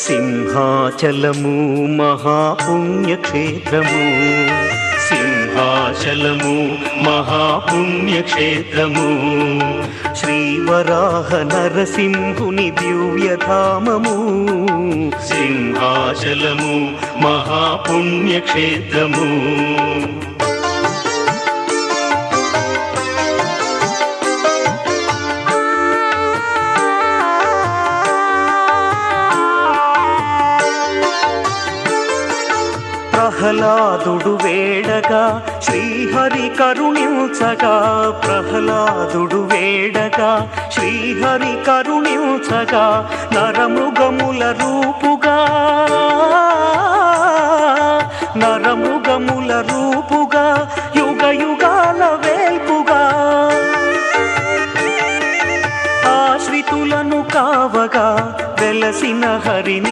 సింహాచలము మహాపుణ్యక్షేత్రము, సింహాచలము మహాపుణ్యక్షేత్రము, శ్రీవరాహ నరసింహుని దివ్యధామము, సింహాచలము మహాపుణ్యక్షేత్రము. ప్రహ్లాదుడు వేడగా శ్రీహరి కరుణించగా, ప్రహ్లాదుడు వేడగా శ్రీహరి కరుణించగా, నరమృగముల రూపుగా, నరమృగముల రూపుగా, యుగ యుగాల వేల్పుగా, ఆశ్రితులను కావగా వెలసిన హరిని